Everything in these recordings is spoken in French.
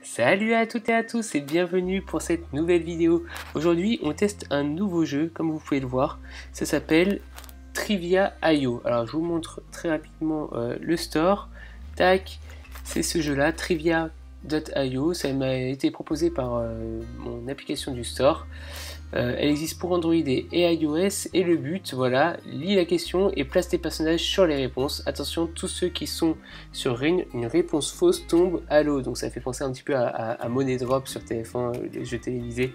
Salut à toutes et à tous et bienvenue pour cette nouvelle vidéo. Aujourd'hui on teste un nouveau jeu comme vous pouvez le voir, ça s'appelle Trivia.io. Alors je vous montre très rapidement le store. Tac, c'est ce jeu là, Trivia.io, ça m'a été proposé par mon application du store. Elle existe pour Android et iOS et le but, voilà, lis la question et place tes personnages sur les réponses. Attention, tous ceux qui sont sur une réponse fausse tombent à l'eau. Donc ça fait penser un petit peu à Money Drop sur TF1, les jeux télévisés.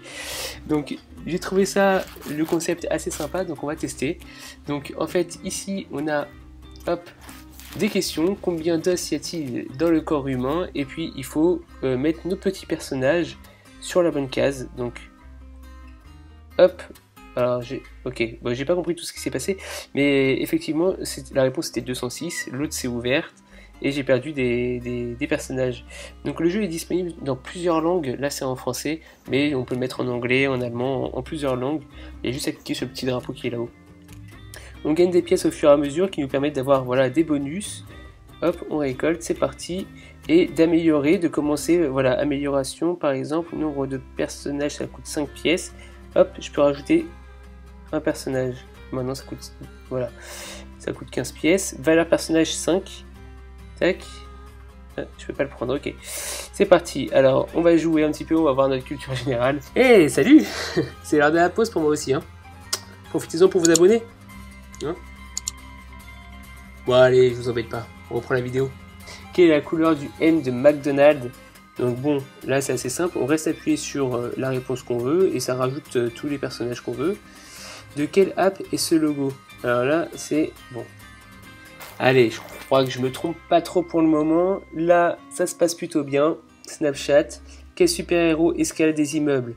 Donc j'ai trouvé ça, le concept assez sympa, donc on va tester. Donc en fait ici on a, hop, des questions, combien d'os y a-t-il dans le corps humain, et puis il faut mettre nos petits personnages sur la bonne case. Donc hop, alors ok, bon, j'ai pas compris tout ce qui s'est passé, mais effectivement la réponse était 206, l'autre s'est ouverte et j'ai perdu des personnages. Donc le jeu est disponible dans plusieurs langues, là c'est en français, mais on peut le mettre en anglais, en allemand, en plusieurs langues. Il y a juste à cliquer sur le petit drapeau qui est là-haut. On gagne des pièces au fur et à mesure qui nous permettent d'avoir, voilà, des bonus. Hop, on récolte, c'est parti. Et d'améliorer, de commencer, voilà, amélioration par exemple, nombre de personnages ça coûte 5 pièces. Hop, je peux rajouter un personnage. Maintenant, ça coûte, voilà, ça coûte 15 pièces. Valeur personnage 5. Tac. Ah, je peux pas le prendre, ok. C'est parti. Alors, on va jouer un petit peu, on va voir notre culture générale. Hey, salut. C'est l'heure de la pause pour moi aussi, hein. Profitez-en pour vous abonner. Hein, bon, allez, je vous embête pas. On reprend la vidéo. Quelle est la couleur du M de McDonald's? Donc bon, là c'est assez simple, on reste appuyé sur la réponse qu'on veut et ça rajoute tous les personnages qu'on veut. De quelle app est ce logo? Alors là c'est bon. Allez, je crois que je me trompe pas trop pour le moment. Là ça se passe plutôt bien. Snapchat. Quel super-héros escalade des immeubles?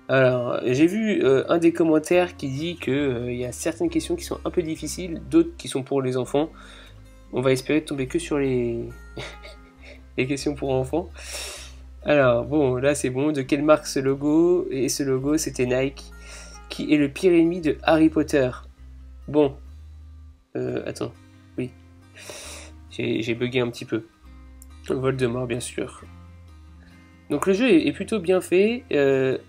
Alors j'ai vu un des commentaires qui dit que y a certaines questions qui sont un peu difficiles, d'autres qui sont pour les enfants. On va espérer tomber que sur les les questions pour enfants. Alors, bon, là c'est bon. De quelle marque ce logo? Et ce logo, c'était Nike. Qui est le pire ennemi de Harry Potter? Bon. Attends. Oui. J'ai bugué un petit peu. Voldemort, bien sûr. Donc le jeu est plutôt bien fait.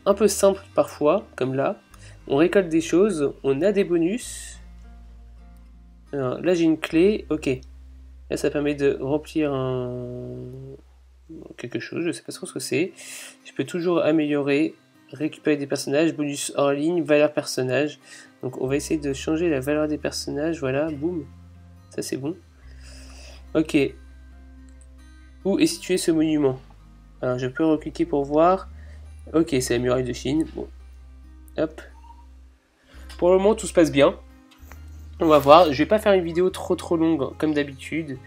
Un peu simple parfois, comme là. On récolte des choses. On a des bonus. Alors, là j'ai une clé. Ok. Là ça permet de remplir quelque chose, je sais pas trop ce que c'est. Je peux toujours améliorer, récupérer des personnages, bonus hors ligne, valeur personnage. Donc on va essayer de changer la valeur des personnages, voilà, boum. Ça c'est bon. Ok. Où est situé ce monument? Alors je peux recliquer pour voir. Ok, c'est la muraille de Chine. Bon. Hop. Pour le moment tout se passe bien. On va voir, je vais pas faire une vidéo trop longue comme d'habitude.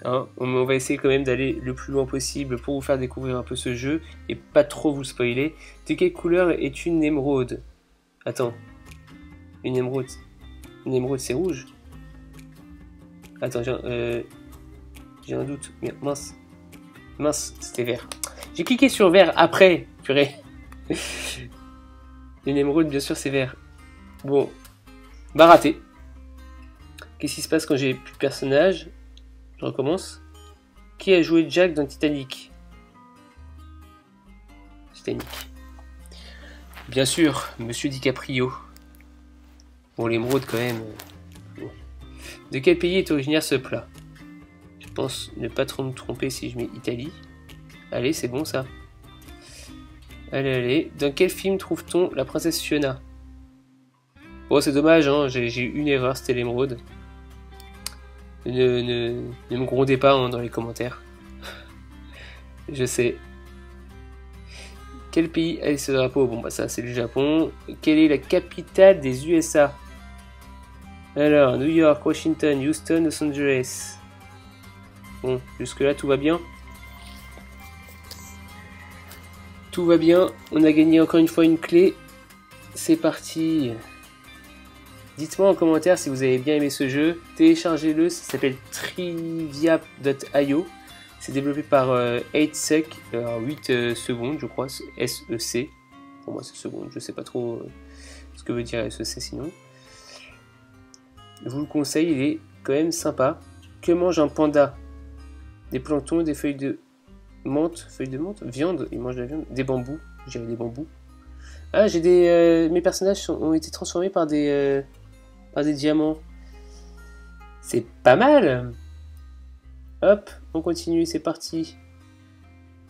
Hein, on va essayer quand même d'aller le plus loin possible pour vous faire découvrir un peu ce jeu et pas trop vous spoiler. De quelle couleur est une émeraude? Attends, une émeraude c'est rouge? Attends, j'ai un doute. Mince, c'était vert. J'ai cliqué sur vert après, purée. Une émeraude, bien sûr, c'est vert. Bon, bah raté. Qu'est-ce qui se passe quand j'ai plus de personnages? Je recommence. Qui a joué Jack dans Titanic? Titanic. Bien sûr, Monsieur DiCaprio. Bon, l'émeraude quand même. De quel pays est originaire ce plat? Je pense ne pas trop me tromper si je mets Italie. Allez, c'est bon ça. Allez. Dans quel film trouve-t-on la princesse Fiona? Bon, c'est dommage, hein, j'ai eu une erreur, c'était l'émeraude. Ne me grondez pas hein, dans les commentaires. Je sais. Quel pays a ce drapeau? Bon bah ça c'est le Japon. Quelle est la capitale des USA? Alors, New York, Washington, Houston, Los Angeles. Bon, jusque là tout va bien. Tout va bien. On a gagné encore une fois une clé. C'est parti. Dites-moi en commentaire si vous avez bien aimé ce jeu. Téléchargez-le, ça s'appelle Trivia.io. C'est développé par 8sec, 8 secondes je crois, SEC. Pour moi c'est secondes, je sais pas trop ce que veut dire SEC sinon. Je vous le conseille, il est quand même sympa. Que mange un panda? Des planctons, des feuilles de Menthe, feuille de menthe, viande, il mange de la viande, des bambous, je dirais des bambous. Ah, j'ai des... mes personnages ont été transformés par des diamants. C'est pas mal. Hop, on continue, c'est parti.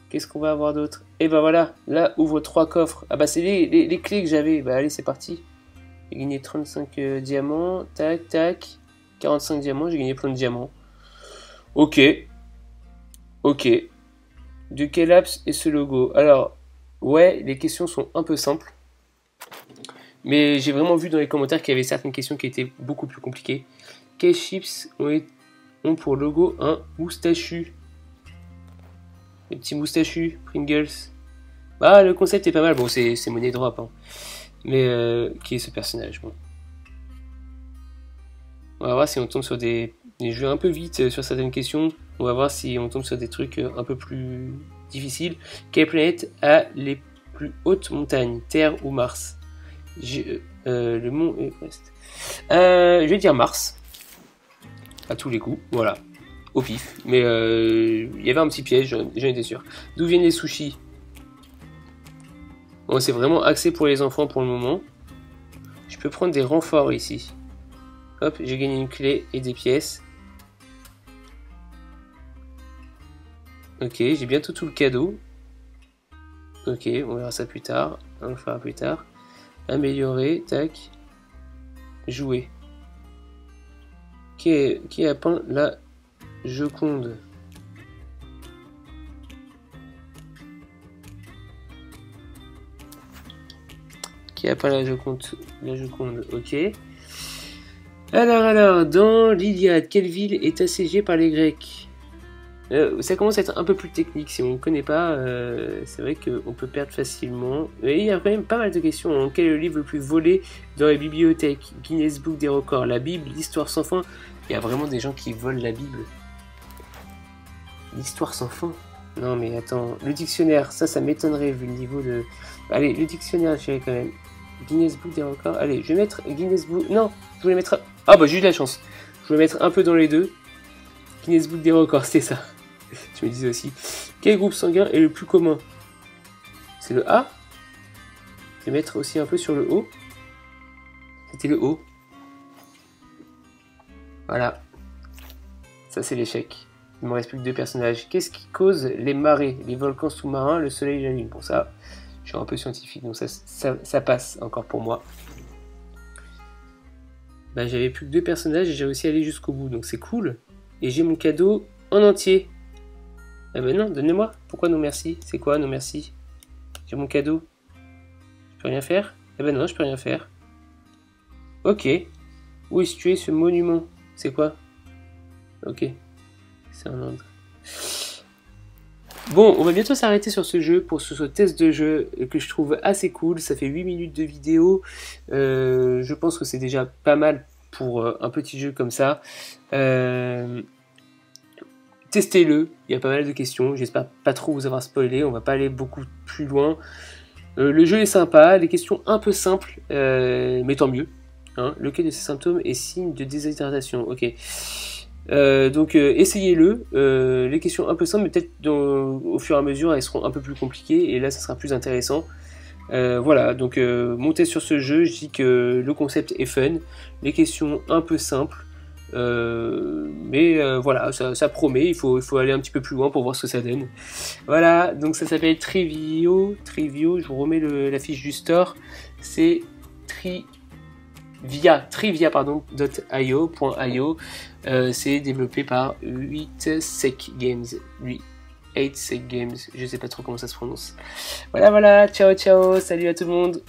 Qu'est-ce qu'on va avoir d'autre? Et ben voilà, là, ouvre 3 coffres. Ah bah c'est les clés que j'avais. Bah allez, c'est parti. J'ai gagné 35 diamants. Tac, tac. 45 diamants, j'ai gagné plein de diamants. Ok. Ok. De quel apps est ce logo? Alors, ouais, les questions sont un peu simples. Mais j'ai vraiment vu dans les commentaires qu'il y avait certaines questions qui étaient beaucoup plus compliquées. Quels chips ont pour logo un moustachu? Les petits moustachus, Pringles. Bah, le concept est pas mal. Bon, c'est monnaie drop. Hein. Mais qui est ce personnage? Bon. On va voir si on tombe sur des jeux un peu vite sur certaines questions. On va voir si on tombe sur des trucs un peu plus difficiles. Quelle planète a les plus hautes montagnes? Terre ou Mars? Le mont Everest. Je vais dire Mars. À tous les coups. Voilà. Au pif. Mais il y avait un petit piège, j'en étais sûr. D'où viennent les sushis? Bon, c'est vraiment axé pour les enfants pour le moment. Je peux prendre des renforts ici. Hop, j'ai gagné une clé et des pièces. Ok, j'ai bientôt tout le cadeau. Ok, on verra ça plus tard. On le fera plus tard. Améliorer, tac. Jouer. Qui a peint la Joconde? Qui a peint la Joconde? La Joconde, ok. Alors, dans l'Iliade, quelle ville est assiégée par les Grecs? Ça commence à être un peu plus technique, si on ne connaît pas, c'est vrai qu'on peut perdre facilement. Mais il y a quand même pas mal de questions. Quel est le livre le plus volé dans les bibliothèques? Guinness Book des records, la Bible, l'histoire sans fin. Il y a vraiment des gens qui volent la Bible. L'histoire sans fin? Non mais attends, le dictionnaire, ça m'étonnerait vu le niveau de... Allez, le dictionnaire, je dirais quand même. Guinness Book des records, allez, je vais mettre Guinness Book... Non, je voulais mettre... Ah bah j'ai eu de la chance. Je voulais mettre un peu dans les deux. Guinness Book des records, c'est ça. Je me disais aussi. Quel groupe sanguin est le plus commun? C'est le A. Je vais mettre aussi un peu sur le O. C'était le O. Voilà. Ça c'est l'échec. Il me reste plus que 2 personnages. Qu'est-ce qui cause les marées? Les volcans sous-marins, le soleil et la lune. Bon ça, je suis un peu scientifique, donc ça passe encore pour moi. Bah, j'avais plus que 2 personnages et j'ai réussi à aller jusqu'au bout, donc c'est cool. Et j'ai mon cadeau en entier. Ah ben non, donnez-moi. Pourquoi non merci? C'est quoi non merci? J'ai mon cadeau. Je peux rien faire? Eh ben non, je peux rien faire. Ok. Où est situé ce monument? C'est quoi? Ok. C'est en Inde. Bon, on va bientôt s'arrêter sur ce jeu, pour ce test de jeu que je trouve assez cool. Ça fait 8 minutes de vidéo. Je pense que c'est déjà pas mal pour un petit jeu comme ça. Testez-le, il y a pas mal de questions. J'espère pas trop vous avoir spoilé. On va pas aller beaucoup plus loin. Le jeu est sympa, les questions un peu simples, mais tant mieux. Hein. Lequel de ces symptômes est signe de déshydratation? Ok. Donc essayez-le, les questions un peu simples, mais peut-être au fur et à mesure elles seront un peu plus compliquées et là ça sera plus intéressant. Voilà, donc montez sur ce jeu, je dis que le concept est fun, les questions un peu simples, mais voilà, ça promet, il faut aller un petit peu plus loin pour voir ce que ça donne. Voilà, donc ça s'appelle Trivio, je vous remets la fiche du store, c'est trivia.io. C'est développé par 8sec Games. 8sec Games, je sais pas trop comment ça se prononce. Voilà, ciao, salut à tout le monde.